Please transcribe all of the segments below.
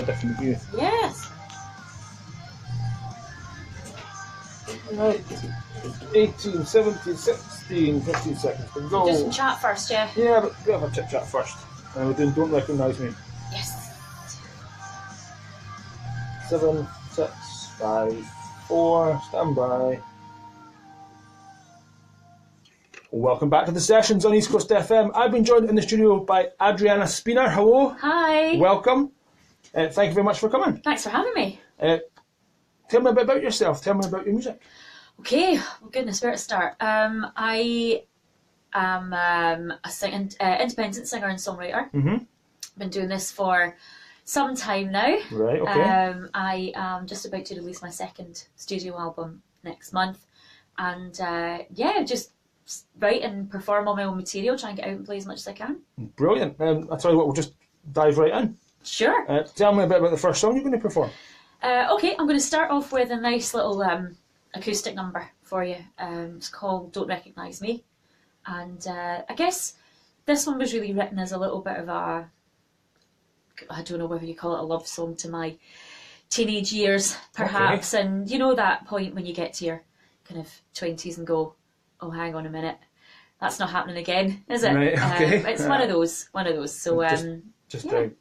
a different view. Yes. Right. 18, 17, 16, 15 seconds to go. Do some chat first, yeah? Yeah, but we'll have a chit chat first. And we're doing Don't Recognise Me. Yes. 7, 6, 5, 4, stand by. Welcome back to the sessions on East Coast FM. I've been joined in the studio by Adriana Spina. Hello. Hi. Welcome. Thank you very much for coming. Thanks for having me. Tell me a bit about yourself. Tell me about your music. Okay. Well, goodness, where to start? I am a independent singer and songwriter. Mm-hmm. Been doing this for some time now. Right, okay. I am just about to release my second studio album next month. And just write and perform all my own material, try and get out and play as much as I can. Brilliant. I'll tell you what, we'll just dive right in. Sure. Tell me a bit about the first song you're going to perform. Okay, I'm going to start off with a nice little acoustic number for you. It's called Don't Recognise Me. And I guess this one was really written as a little bit of a, I don't know whether you call it a love song to my teenage years, perhaps. Okay. And you know that point when you get to your kind of 20s and go, oh, hang on a minute, that's not happening again, is it? Right, okay. It's one of those. So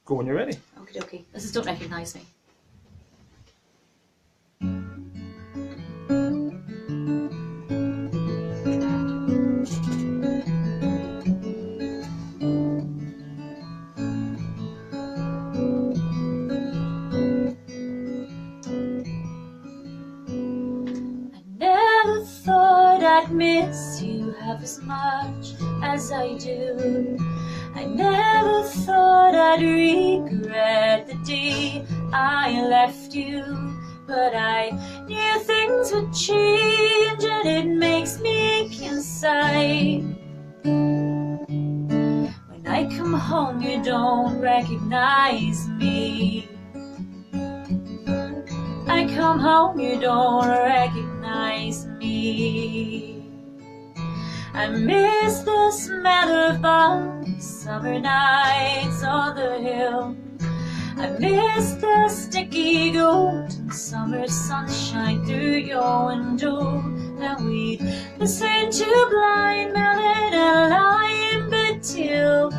go when you're ready. Okay. This is Don't Recognise Me. Miss you half as much as I do. I never thought I'd regret the day I left you, but I knew things would change and it makes me ache inside. When I come home you don't recognize me. I come home you don't recognize me. I miss the smell of balmy summer nights on the hill. I miss the sticky golden summer sunshine through your window. And we'd listen to Blind Melon and lie in bed till 2.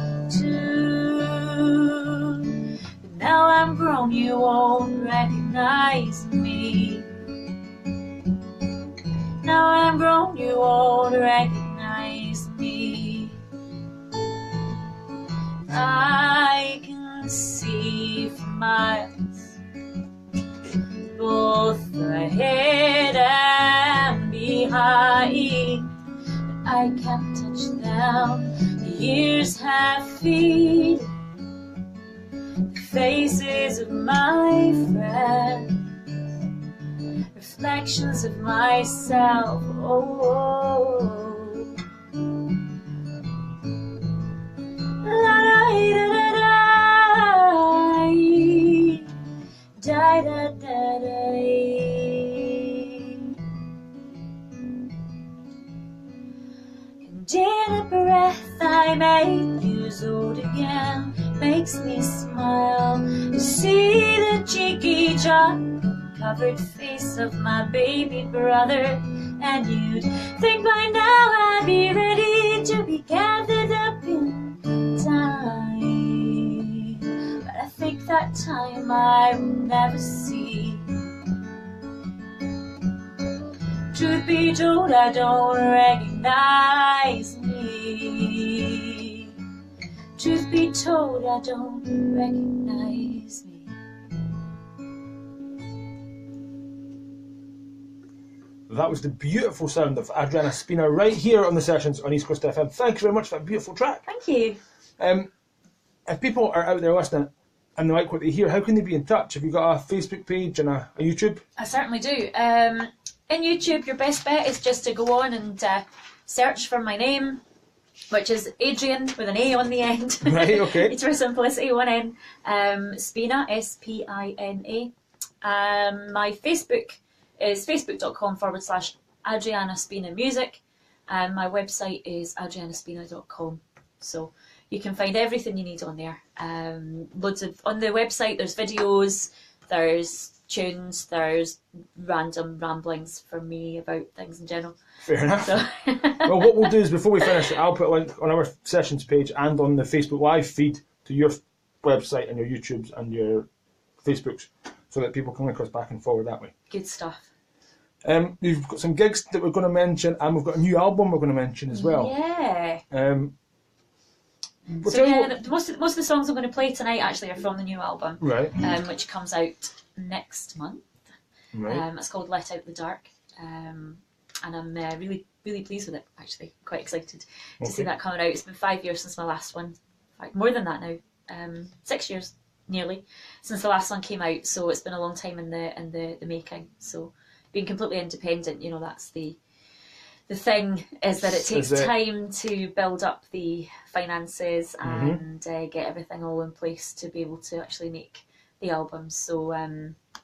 But now I'm grown, you won't recognize me. Now I'm grown, you won't recognize me. I can see for miles, both ahead and behind, but I can't touch them. The years have faded the faces of my friends, reflections of myself. Oh. And in a breath I make use old again, makes me smile to see the cheeky covered face of my baby brother. And you'd think by now I'd be ready to be gathered up in time, but I think that time I will never see. Truth be told, I don't recognize me. Truth be told, I don't recognize me. That was the beautiful sound of Adriana Spina right here on the sessions on East Coast FM. Thank you very much for that beautiful track. Thank you. If people are out there listening and they like what they hear, how can they be in touch? Have you got a Facebook page and a YouTube? I certainly do. In YouTube, your best bet is just to go on and search for my name, which is Adrian with an A on the end. Right, okay. It's for simplicity, one N. Spina, S-P-I-N-A. My Facebook is facebook.com/Adriana Spina Music, and my website is adrianaspina.com. So you can find everything you need on there. Loads of on the website. There's videos, there's tunes, there's random ramblings from me about things in general. Fair enough. So Well, what we'll do is before we finish, I'll put a link on our sessions page and on the Facebook Live feed to your website and your YouTubes and your Facebooks, so that people can link us back and forward that way. good stuff. We've got some gigs that we're going to mention, and we've got a new album we're going to mention as well. Yeah. We'll So tell you yeah, what- most of the songs I'm going to play tonight actually are from the new album, Right. which comes out next month. Right. It's called Let Out the Dark, and I'm really pleased with it. Actually, quite excited to see Okay. that coming out. It's been 5 years since my last one. In fact, more than that now. 6 years nearly since the last one came out. So it's been a long time in the making. So being completely independent, you know, that's the thing, is that it takes Is it- time to build up the finances and get everything all in place to be able to actually make the album. So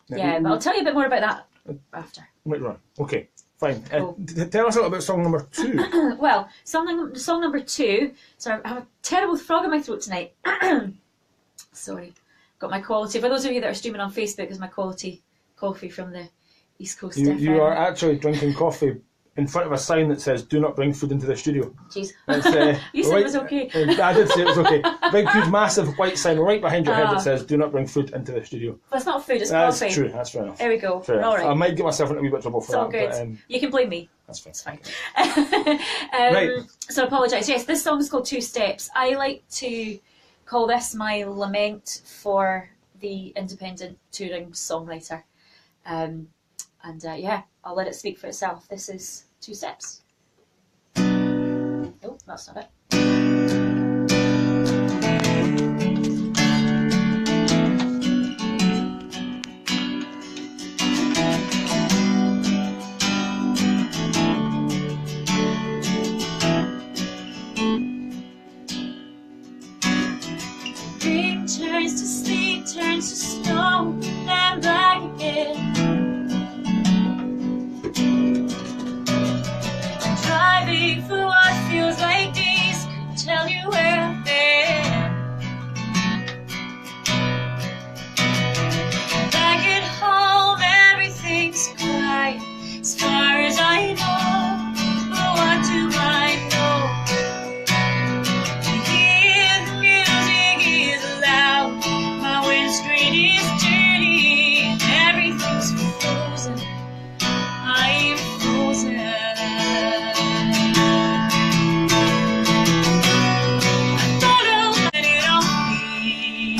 yeah, but I'll tell you a bit more about that after. Wait, right. Okay, fine. Cool. Tell us a little about song number 2. Well, song number 2. So I have a terrible frog in my throat tonight. Sorry, got my quality. For those of you that are streaming on Facebook, is my quality coffee from the East Coast. You FM. are actually drinking coffee in front of a sign that says "Do not bring food into the studio." Jeez. It's, You said it was okay. I did say it was okay. Big, huge, massive white sign right behind your head that says "Do not bring food into the studio." Well, it's not food, it's That's coffee. true. That's fair enough. There we go. Fair All enough. right. I might get myself into a wee bit of trouble for It's all that, good. but You can blame me. that's fine. It's fine. Right. So I apologise. Yes, this song is called Two Steps. I like to call this my lament for the independent touring songwriter. Yeah, I'll let it speak for itself. This is Two Steps. Oh, that's not it. Rain turns to sleet, turns to snow, and back again. Driving for what feels like days, couldn't tell you where I've been. Back at home, everything's quiet, as far as I know. But what do I know? Hear the music is loud, my windscreen is dirty, everything's frozen, I am frozen. I thought I'll let it all be.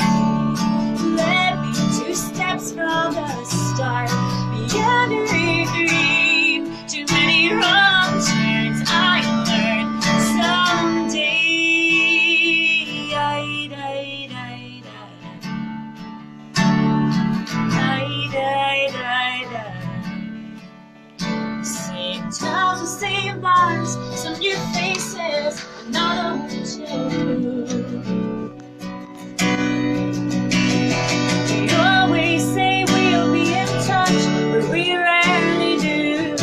Led me 2 steps from the start, beyond every dream. Too many wrong turns I learned someday. Same towns with same bars, some new faces, another one too. We always say we'll be in touch, but we rarely do.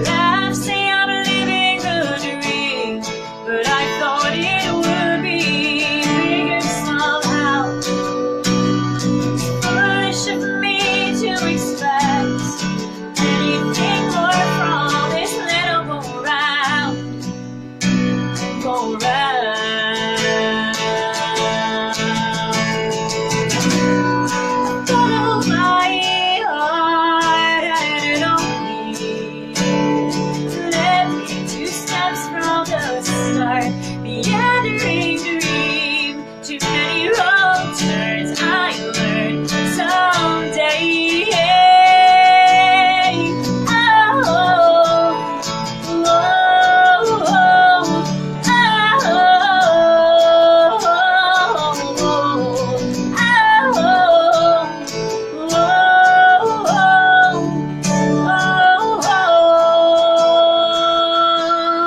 Life say I'm living the dream, but I thought it would be bigger somehow. Foolish of me to expect anything more from this little go round, go round. Follow my heart and it only led me 2 steps from the start, meandering dream. Too many wrong turns I learned someday.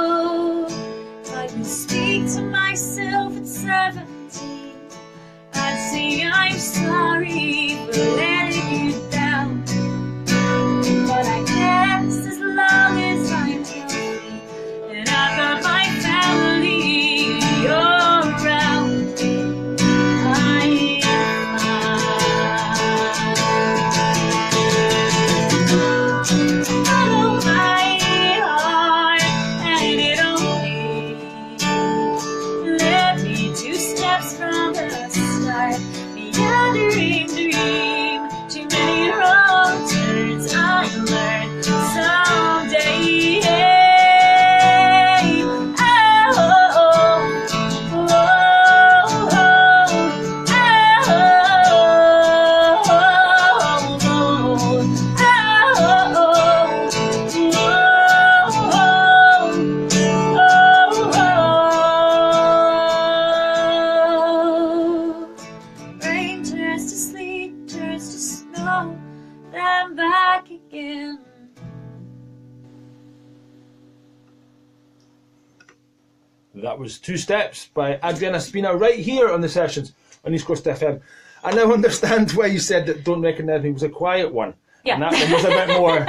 If I can speak to myself at 17, I'd say I'm sorry for letting you down. But I guess as long as I'm healthy and dream, dream. Too many wrong turns I learned someday. Rain turns to sleet, turns to snow, then back again. That was Two Steps by Adriana Spina right here on the sessions on East Coast FM. I now understand why you said that Don't Recognise Me was a quiet one. Yeah. And that one was a bit more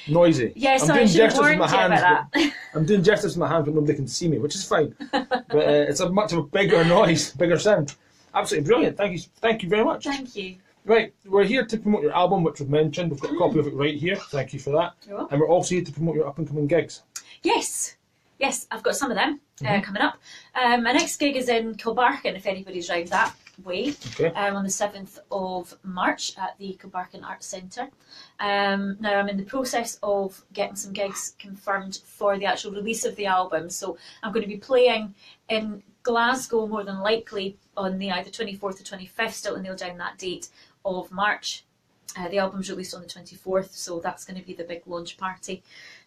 noisy. Yeah, sorry, I should have warned you about that. I'm doing gestures with my hands but nobody can see me, which is fine. But it's a much of a bigger noise, bigger sound. Absolutely brilliant. Thank you very much. Thank you. Right, we're here to promote your album, which we've mentioned. We've got a copy of it right here. Thank you for that. You're welcome. And we're also here to promote your up-and-coming gigs. Yes, I've got some of them coming up. My next gig is in Kilbarchan, if anybody's round that way, Okay. on the 7th of March at the Kilbarchan Arts Centre. Now, I'm in the process of getting some gigs confirmed for the actual release of the album, so I'm going to be playing in Glasgow more than likely on the either 24th or 25th, still to nail down that date of March. The album's released on the 24th, so that's going to be the big launch party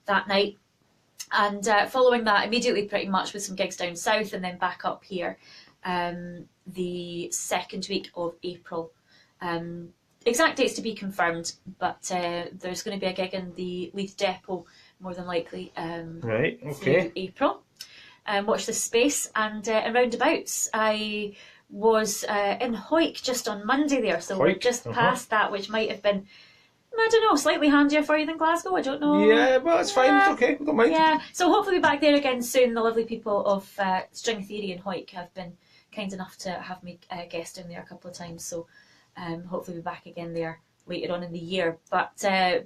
that night. And following that, immediately pretty much with some gigs down south and then back up here the second week of April. Exact dates to be confirmed, but there's going to be a gig in the Leeds Depot more than likely Right, okay. through April. Watch this space and roundabouts. I was in Hoyk just on Monday there, so we're Hoyk, just past that, which might have been, I don't know, slightly handier for you than Glasgow, I don't know. Yeah, well, it's fine, it's okay, we don't mind. Yeah, so hopefully back there again soon. The lovely people of String Theory in Hoyk have been kind enough to have me guest in there a couple of times, so hopefully be back again there later on in the year. But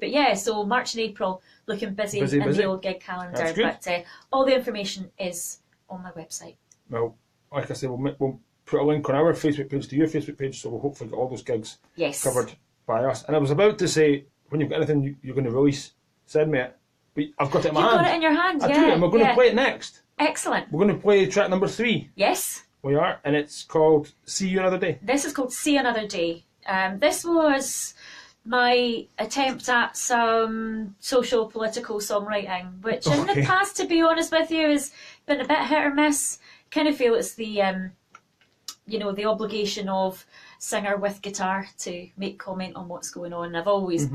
yeah, so March and April looking busy. In the old gig calendar. That's good. But all the information is on my website. Well, like I said, we'll put a link on our Facebook page to your Facebook page, so we'll hopefully get all those gigs covered by us. And I was about to say, when you've got anything you're going to release, send me it. But I've got it in my hand. You've got it in your hand, I do, and we're going to play it next. Excellent. We're going to play track number 3. Yes. We are, and it's called See You Another Day. This is called See Another Day. This was my attempt at some social political songwriting, which in the past, to be honest with you, has been a bit hit or miss. Kind of feel it's the the obligation of singer with guitar to make comment on what's going on. I've always,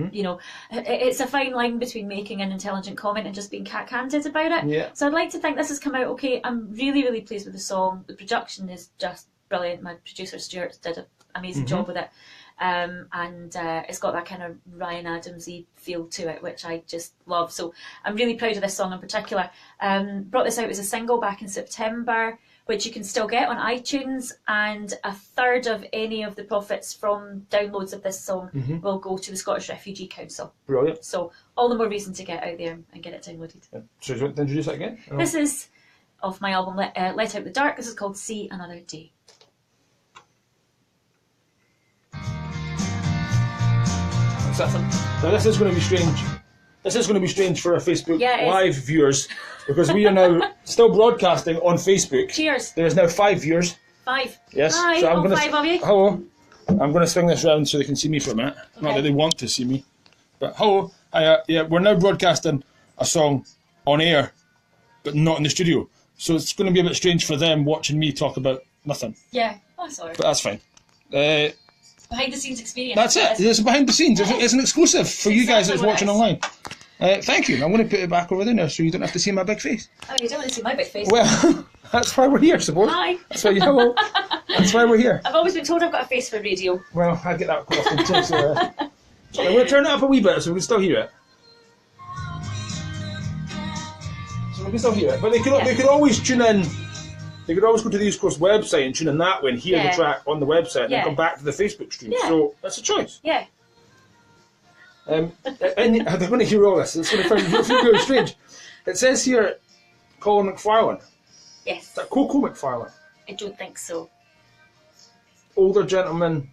it's a fine line between making an intelligent comment and just being cat-handed about it. Yeah. So I'd like to think this has come out okay. I'm really, really pleased with the song. The production is just brilliant. My producer Stuart did an amazing job with it. And it's got that kind of Ryan Adams-y feel to it, which I just love. So I'm really proud of this song in particular. Brought this out as a single back in September, which you can still get on iTunes, and a third of any of the profits from downloads of this song will go to the Scottish Refugee Council. Brilliant. So all the more reason to get out there and get it downloaded. Yeah. So do you want to introduce that again? This is off my album Let Out the Dark. This is called See Another Day. Now this is going to be strange. This is going to be strange for our Facebook Live viewers, because we are now still broadcasting on Facebook. Cheers. There is now 5 viewers. 5. Yes. Hi, so I'm all gonna 5 of you. Hello. I'm going to swing this round so they can see me for a minute. Okay. Not that they want to see me, but hello. Yeah, we're now broadcasting a song on air, but not in the studio. So it's going to be a bit strange for them watching me talk about nothing. Yeah, that's alright. But that's fine. Behind the scenes experience. That's it. It's behind the scenes. It's an exclusive for you guys that's watching online. Thank you. I'm going to put it back over there now so you don't have to see my big face. Oh, you don't want to see my big face? Well, that's why we're here, suppose. Hi. That's why hello. That's why we're here. I've always been told I've got a face for radio. Well, I get that quite often too. So, I'm going to turn it up a wee bit so we can still hear it. So we can still hear it. But they could always tune in. They could always go to the East Coast website and tune in that way and hear the track on the website and then come back to the Facebook stream. Yeah. So that's a choice. Yeah. And they're going to hear all this. It's going to feel very strange. It says here, Colin McFarlane. Yes. Is that Coco McFarlane? I don't think so. older gentleman,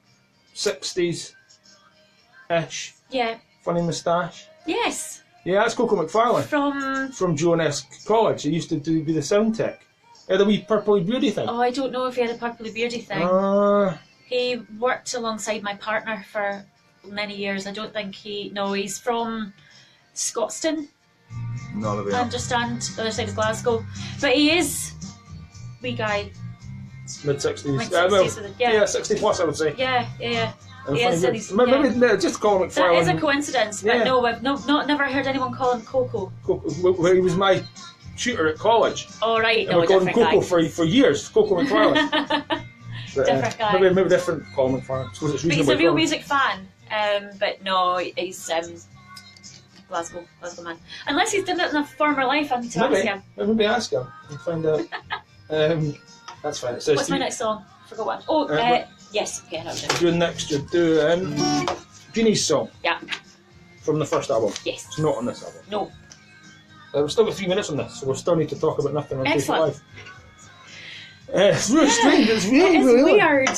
60s-ish, Yeah. funny moustache. Yes. Yeah, that's Coco McFarlane. From Jonas College. He used to be the sound tech. He had a wee purpley beardy thing. Oh, I don't know if he had a purpley beardy thing. He worked alongside my partner for many years. I don't think he's from Scotstoun. No, I understand, the other side of Glasgow. But he is wee guy. Mid-60s. Mid-60s, yeah, 60 plus, I would say. Yeah. And Yes, funny, maybe just call him McFarlane. That is a coincidence, but Yeah. no, I've never heard anyone call him Coco. Where he was my tutor at college. Oh, right, And we called him Coco for years, Coco McFarlane. But, different guy. Maybe different call him McFarlane. Suppose it's But he's a reasonably real common. music fan. But no, he's Glasgow man. Unless he's done it in a former life, I need to ask him. Maybe ask him and find out. That's fine. It says What's my next song? Forgot one. Oh, yes. Okay, I know. Doing next, you're doing Jeannie's song. Yeah. From the first album. Yes. It's not on this album. No. We've still got 3 minutes on this, so we'll still need to talk about nothing on Facebook Excellent. Live. It's really strange. It's really, It's really weird.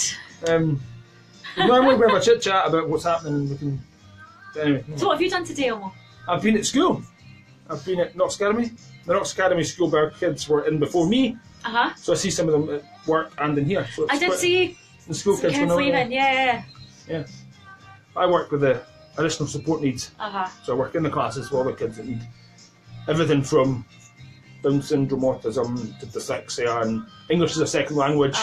Normally we have a chit chat about what's happening and we can. Anyway. So what have you done today, Elmo? I've been at school. I've been at Knox Academy. The Knox Academy school where kids were in before me. So I see some of them at work and in here. So I did see the school some kids kids leaving. Yeah. I work with the additional support needs. So I work in the classes with all the kids that need everything from Down syndrome, autism to dyslexia and English as a second language.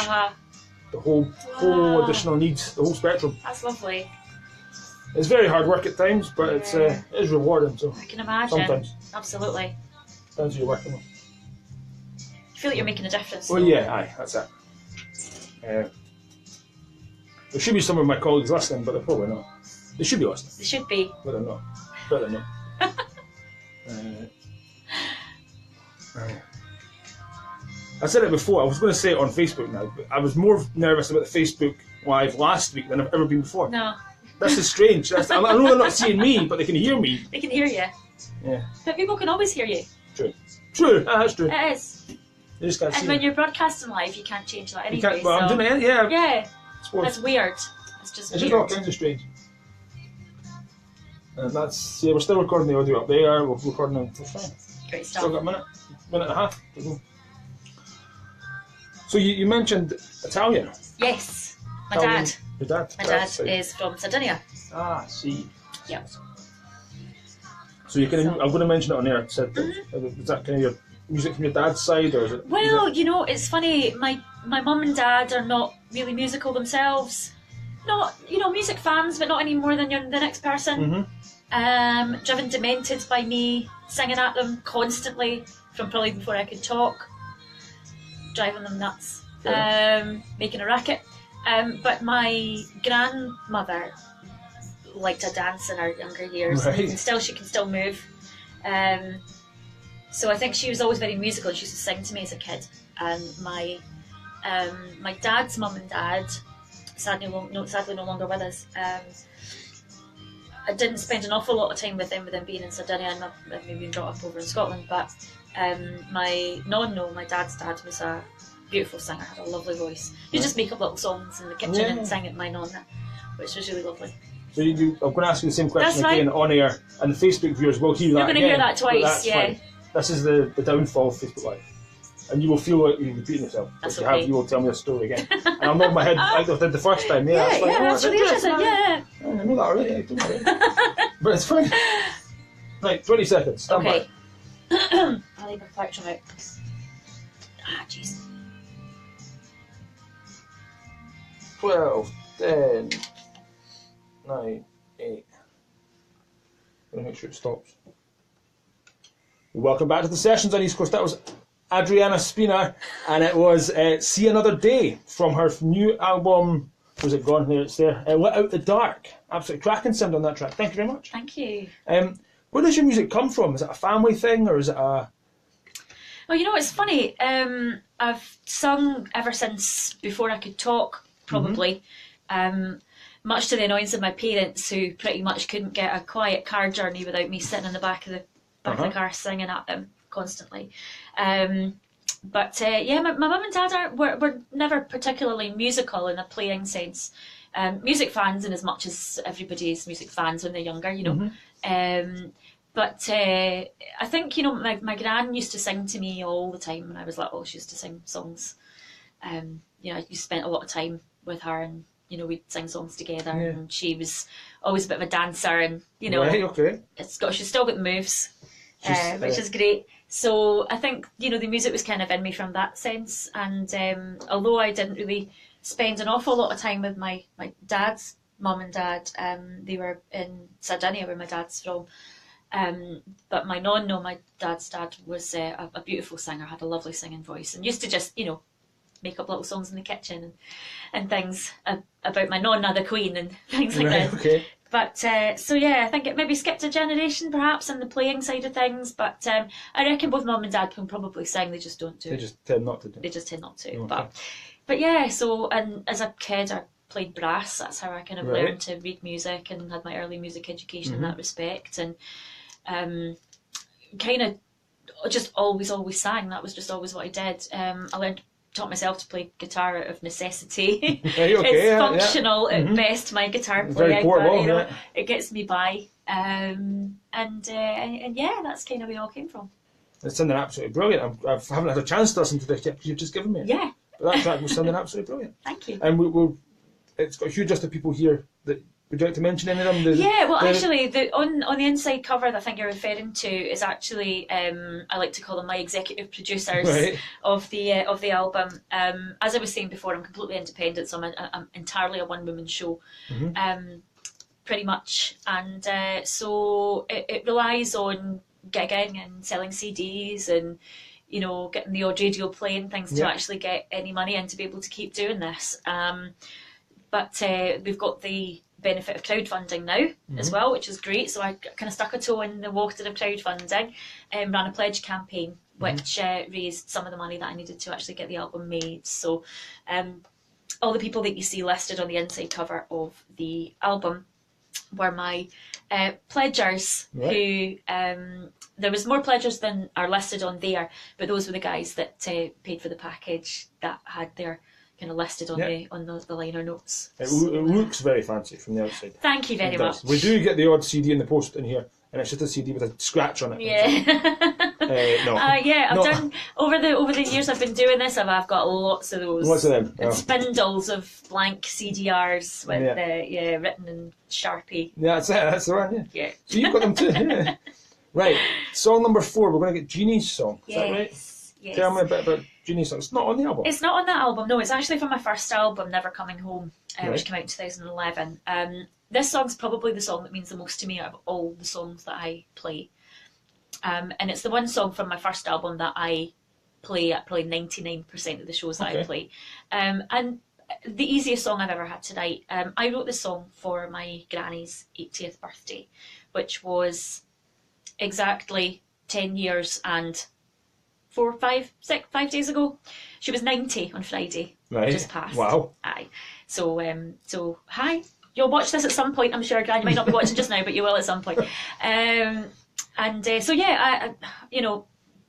The whole additional needs, the whole spectrum. That's lovely. It's very hard work at times, but it is rewarding. So I can imagine. sometimes. Absolutely. Depends who you're working with. You feel like you're making a difference. Well, yeah, aye, that's it. There should be some of my colleagues listening, but they're probably not. They should be listening. They should be. But they're not. But they're not. I said it before, I was going to say it on Facebook now, but I was more nervous about the Facebook Live last week than I've ever been before. No. This is strange. I know they're not seeing me, but they can hear me. They can hear you. Yeah. But people can always hear you. True, that's true. It is. You just can't see And when me. you're broadcasting live, you can't change that You anyway. can't, well, I'm doing it, yeah. Yeah. Suppose. That's weird. It's just It's weird. just all kinds of strange. And that's, we're still recording the audio up there, we're recording it, we're fine. Great Still stuff. got a minute and a half to go. So you mentioned Italian. Yes. My Italian. dad. Your dad? My dad is from Sardinia. Ah, see. Yep. So you can, I'm going to mention it on air. Is that kind of your music from your dad's side, or is it? Well, you know, it's funny. My mum and dad are not really musical themselves. Not, music fans, but not any more than the next person. Driven demented by me singing at them constantly from probably before I could talk, driving them nuts, making a racket. But my grandmother liked to dance in her younger years, Right. and she can still move. So I think she was always very musical, and she used to sing to me as a kid. And my dad's mum and dad, sadly no longer with us. I didn't spend an awful lot of time with them being in Sardinia, and maybe being brought up over in Scotland. But my nonno, my dad's dad, was a beautiful singer, had a lovely voice. You just make up little songs in the kitchen and sing at my nonna, which was really lovely. So I'm going to ask you the same question That's again on air, and the Facebook viewers will hear that You're going to again, hear that but twice, that's yeah. fine. This is the downfall of Facebook Live. And you will feel like you're repeating yourself. That's If okay. you will tell me a story again. And I'll nod my head like I did the first time. Yeah, that's fine. that's really interesting, yeah. I know that already, don't worry. But it's fine. Right, 20 seconds. Stand Okay. I'll leave a plectrum out. Ah, jeez. 12, 10, 9, 8. I'm going to make sure it stops. Welcome back to the sessions on East Coast. That was Adriana Spina, and it was See Another Day from her new album. Was it gone? There, it's there. Let Out the Dark. Absolutely cracking sound on that track. Thank you very much. Thank you. Where does your music come from? Is it a family thing, or is it a... Well, you know, it's funny. I've sung ever since before I could talk, probably. Much to the annoyance of my parents, who pretty much couldn't get a quiet car journey without me sitting in the back of the car singing at them constantly. yeah, my mum and dad were never particularly musical in a playing sense. Music fans in as much as everybody's music fans when they're younger, you know. But I think, you know, my gran used to sing to me all the time when I was little. She used to sing songs. You know, I spent a lot of time with her, and, you know, we'd sing songs together. Yeah. And she was always a bit of a dancer, and, you know, Right, okay. she's still got the moves, which is great. So I think, you know, the music was kind of in me from that sense. And although I didn't really spend an awful lot of time with my dad's mum and dad, they were in Sardinia, where my dad's from. But my my dad's dad was a beautiful singer, had a lovely singing voice, and used to just, you know, make up little songs in the kitchen and things about my nonna, the Queen, and things like that. Okay. But so yeah, I think it maybe skipped a generation perhaps in the playing side of things. But I reckon both mum and dad can probably sing, they just don't do it. They just tend not to do it. They just tend not to. Okay. But yeah, so, and as a kid I played brass. That's how I kind of learned to read music and had my early music education in that respect. And kind of just always sang. That was just always what I did. I taught myself to play guitar out of necessity. Okay, it's functional at best, my guitar playing, very portable, but, you know, it gets me by. And yeah, that's kind of where it all came from. It's something absolutely brilliant. I haven't had a chance to listen to this yet because you've just given me it. Yeah. But that track was something absolutely brilliant. Thank you. And it's got a huge list of people here. Would you like to mention any of them? Actually, on the inside cover that I think you're referring to is actually, I like to call them my executive producers of the album. As I was saying before, I'm completely independent, so I'm entirely a one-woman show, pretty much. And so it relies on gigging and selling CDs and, you know, getting the odd radio play and things to actually get any money in to be able to keep doing this. But we've got the benefit of crowdfunding now as well, which is great. So I kind of stuck a toe in the water of crowdfunding and ran a pledge campaign, which raised some of the money that I needed to actually get the album made. So all the people that you see listed on the inside cover of the album were my pledgers, who there was more pledgers than are listed on there, but those were the guys that paid for the package that had their kind of listed on the liner notes. It looks very fancy from the outside. Thank you very much. We do get the odd CD in the post in here, and it's just a CD with a scratch on it. I've done over the years I've been doing this. I've got lots of those. Lots of them. And spindles of blank CDRs with written in Sharpie. Yeah, that's it. That's the one. Yeah. So you've got them too. Yeah. Right. Song number 4. We're going to get Jeannie's song. Is that right? Yes. Tell me a bit about Jeannie's song. It's not on the album. It's not on that album. No, it's actually from my first album, Never Coming Home, which came out in 2011. This song's probably the song that means the most to me out of all the songs that I play. And it's the one song from my first album that I play at probably 99% of the shows that I play. And the easiest song I've ever had to write. I wrote this song for my granny's 80th birthday, which was exactly 10 years and 5 days ago. She was 90 on Friday. Right. Just passed. Wow. Aye. So hi. You'll watch this at some point, I'm sure, Gran. You might not be watching just now, but you will at some point. So yeah, I you know,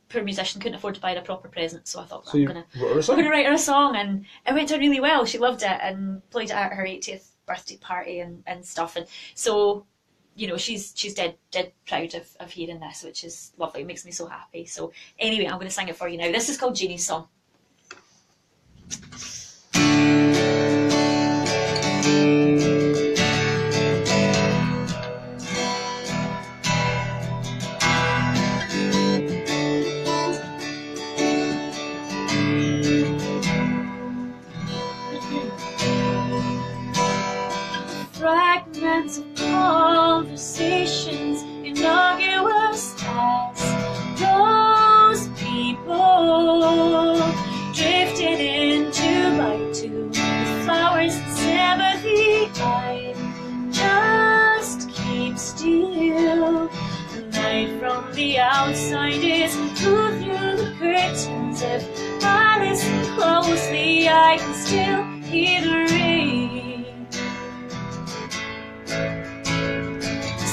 poor musician, couldn't afford to buy her a proper present, so I thought, I'm gonna write her a song, and it went down really well. She loved it and played it at her 80th birthday party and stuff, and so, you know, she's dead proud of hearing this, which is lovely. It makes me so happy. So anyway, I'm going to sing it for you now. This is called Jeannie's Song. Fragments of conversations, innocuous as those people drifted in 2 by 2 with flowers and sympathy. I just keep still. The night from the outside is blue through the curtains. If I listen closely, I can still hear the rain.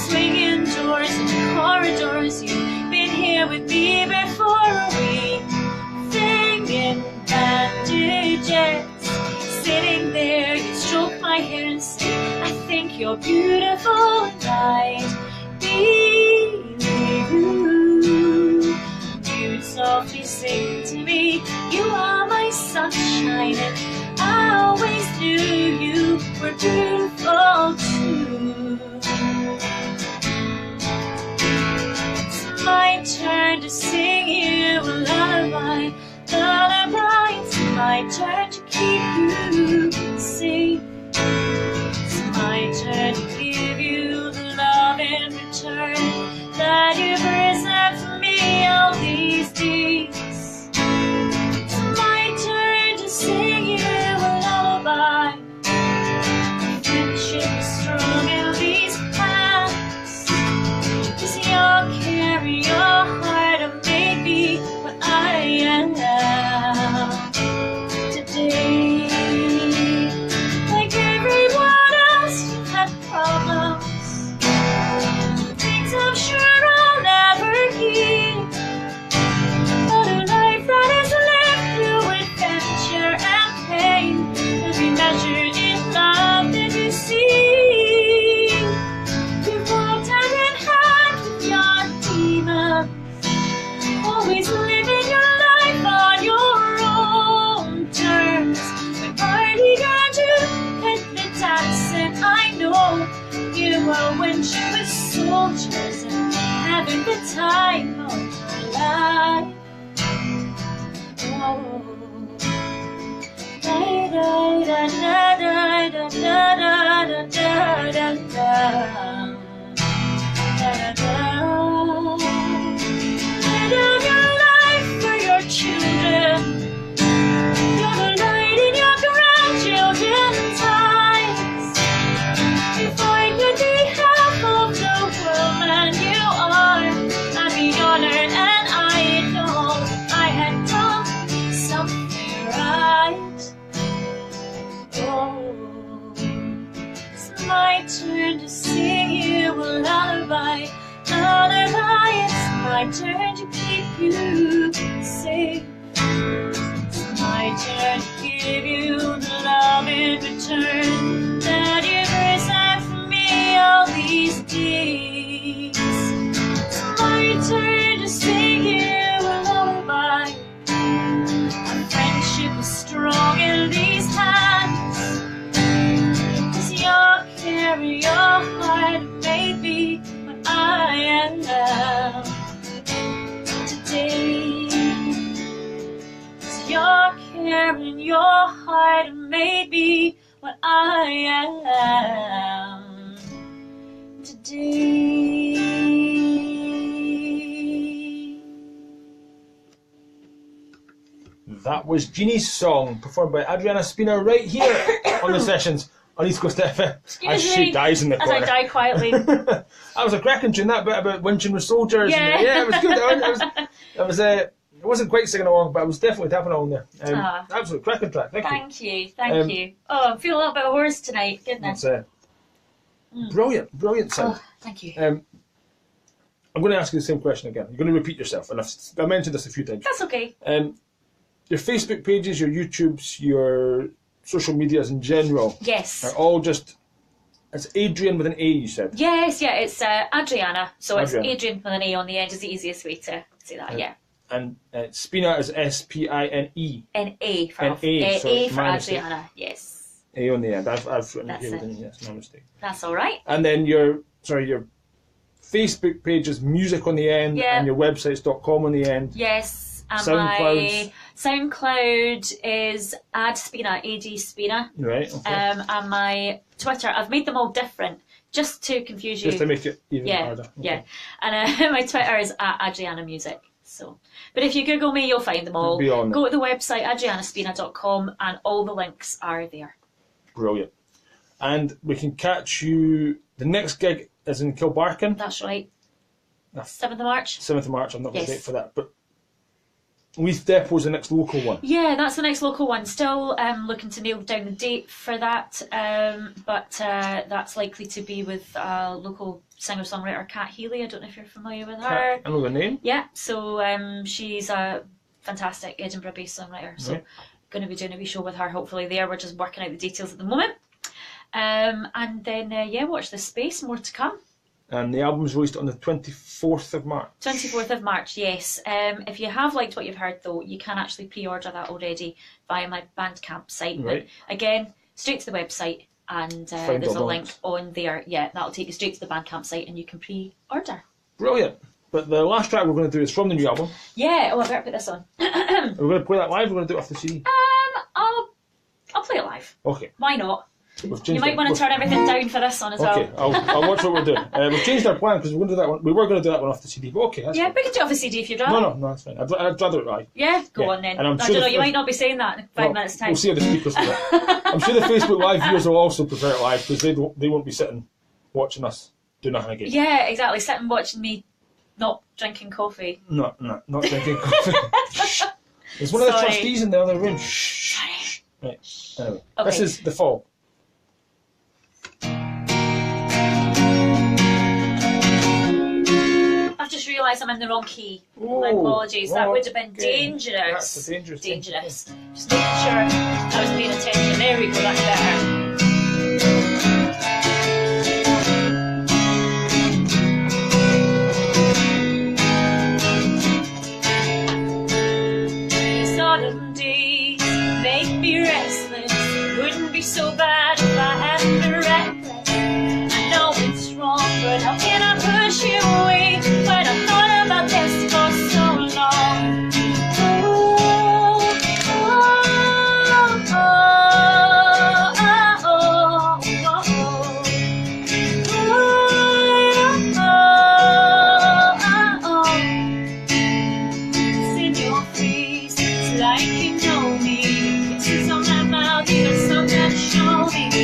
Swinging doors and corridors, you've been here with me before. We think sitting there, you stroke my hair and say, I think you're beautiful, and I'd believe you. You softly sing to me, you are my sunshine, and I always knew you were beautiful too. It's my turn to sing you a lullaby, lullaby. It's my turn to keep you safe. It's my turn to give you the love in return that you've reserved for me all these days. It's my turn to sing you a lullaby. Friendship is strong in these hands, 'cause your care and your heart have made me what I am today. Like everyone else, you've had problems, things I'm sure I'll never heal. But a life that is lived through adventure and pain can be measured in love that you see. You've walked hand in hand with your demons, always living your life on your own terms. When I began to hit the dance, and I know you were winching with soldiers and having the time of your life. Oh. Da da da da da da da da da da da. Live your life for your children. You're the light in your grandchildren's eyes. If I could be half of the world man you are, I'd be honored, and I know I had done something right. Oh, it's my turn to sing you a lullaby, lullaby. It's my turn to keep you safe. It's my turn to give you the love in return that you've reserved for me all these days. It's my turn to sing you a lullaby. Our friendship is strong in these hands, 'cause your care and your heart made me what I am today. 'Cause your care and your heart made me what I am today. That was Jeannie's song, performed by Adriana Spina right here on the sessions on East Coast FM. As she dies in the As corner. I die quietly. That was a cracking tune, that bit about winching with soldiers. Yeah. And, yeah, it was good. It wasn't quite singing along, but I was definitely tapping along there. Absolute cracking track. Thank you. Thank you. Oh, I feel a little bit hoarse tonight. Goodness. It's brilliant sound. Oh, thank you. I'm going to ask you the same question again. You're going to repeat yourself, and I've mentioned this a few times. That's okay. Your Facebook pages, your YouTubes, your social medias in general Yes. are all just... It's Adrian with an A, you said? Yes, yeah, it's Adriana. So Adriana. it's Adrian with an A on the end is the easiest way to say that, yeah. And Spina is S-P-I-N-E. An A for, A, so A for my mistake. Adriana, yes. A on the end. I've written That's it here it. with an E, that's my mistake. That's all right. And then your Facebook page is music on the end, Yeah. and your website's.com on the end. Yes. And SoundCloud's- my SoundCloud is Spina, AD Spina. Right, okay. And my Twitter, I've made them all different just to confuse you. Just to make it even yeah, harder. Okay. yeah. And my Twitter is @Adriana Music. So, but if you Google me, you'll find them all. Be on Go to the website adrianaspina.com, and all the links are there. Brilliant. And we can catch you. The next gig is in Kilbarcon. That's right. Ah. 7th of March. 7th of March. I'm not going to Yes. date for that, but Leith Depot's the next local one. Yeah, that's the next local one. Still looking to nail down the date for that, but that's likely to be with local singer-songwriter Kat Healy. I don't know if you're familiar with her. I know the name. Yeah, so she's a fantastic Edinburgh-based songwriter. So Right. going to be doing a wee show with her hopefully there. We're just working out the details at the moment. And then, watch this space, more to come. And the album's released on the 24th of March. 24th of March, yes. If you have liked what you've heard, though, you can actually pre-order that already via my Bandcamp site. Right. But again, straight to the website, and there's a link on there. Yeah, that'll take you straight to the Bandcamp site, and you can pre-order. Brilliant. But the last track we're going to do is from the new album. Yeah, I better put this on. Are we going to play that live, or we're going to do it off the CD? I'll play it live. Okay. Why not? You might our, want to turn everything down for this one as okay, well. I'll watch what we're doing. We've changed our plan because we were going to do that one off the CD, but okay. That's fine. We can do it off the CD if you'd rather. No, that's fine. I'd rather it live. Yeah, go on then. And I'm I sure don't know, you might not be saying that in 5 minutes' time. We'll see how the speakers do it. I'm sure the Facebook Live viewers will also prefer it live because they won't be sitting watching us do nothing again. Yeah, exactly. Sitting watching me not drinking coffee. No, not drinking coffee. There's one of the trustees in the other room. Shh. Right. Anyway, okay. This is The Fall. I've just realised I'm in the wrong key. Ooh, My apologies. That would have been okay. dangerous. That's a dangerous thing. Just making sure I was paying attention. There we go, that's better. These autumn days make me restless. It wouldn't be so bad if I hadn't been reckless. I know it's wrong, but how can I push you away when I've thought about this for so long? It's in your face, it's like you know me. Kisses on my mouth, even something to show me.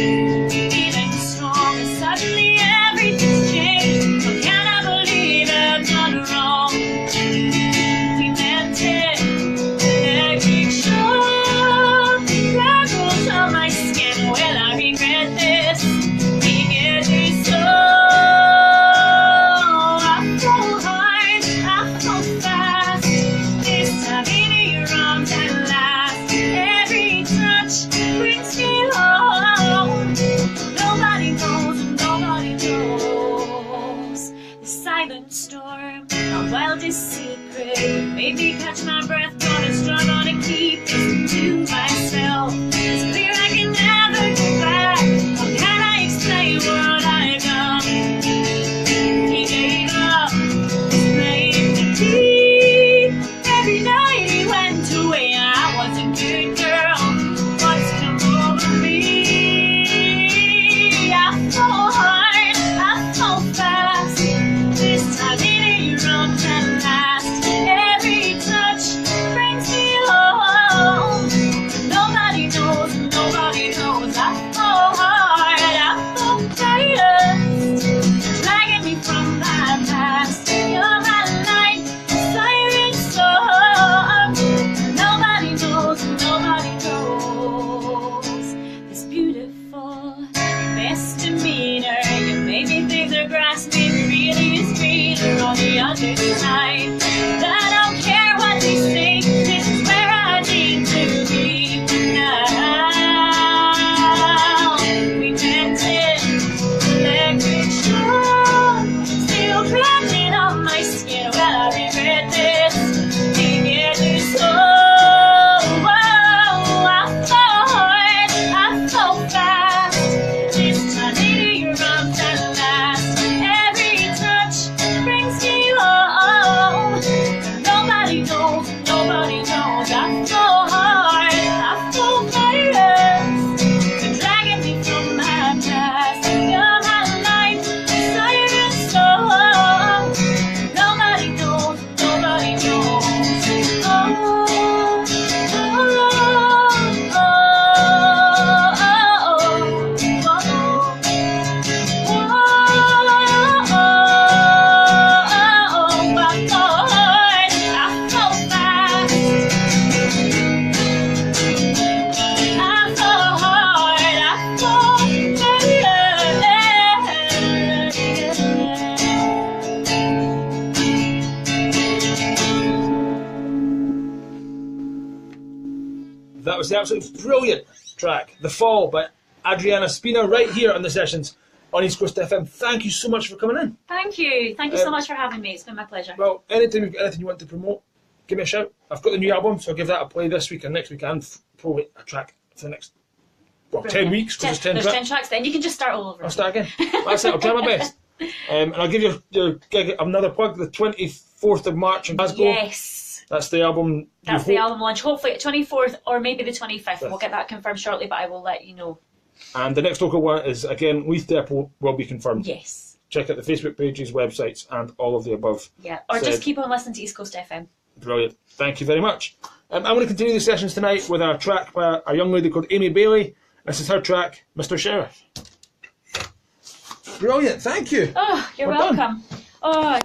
was the absolutely brilliant track, The Fall by Adriana Spina, right here on the sessions on East Coast FM. Thank you so much for coming in. Thank you. Thank you so much for having me. It's been my pleasure. Well, anytime you've got anything you want to promote, give me a shout. I've got the new album, so I'll give that a play this week and next week, and probably a track for the next 10 weeks. There's 10 tracks, then you can just start all over. I'll start again. That's it. I'll try my best. And I'll give your gig another plug, the 24th of March in Glasgow. Yes. That's the album. That's the album launch. Hopefully 24th or maybe the 25th. We'll get that confirmed shortly, but I will let you know. And the next local one is, again, Leith Depot will be confirmed. Yes. Check out the Facebook pages, websites, and all of the above. Yeah, or just keep on listening to East Coast FM. Brilliant. Thank you very much. I'm going to continue the sessions tonight with a track by a young lady called Amy Bailey. This is her track, Mr. Sheriff. Brilliant. Thank you. Oh, you're welcome. Oh,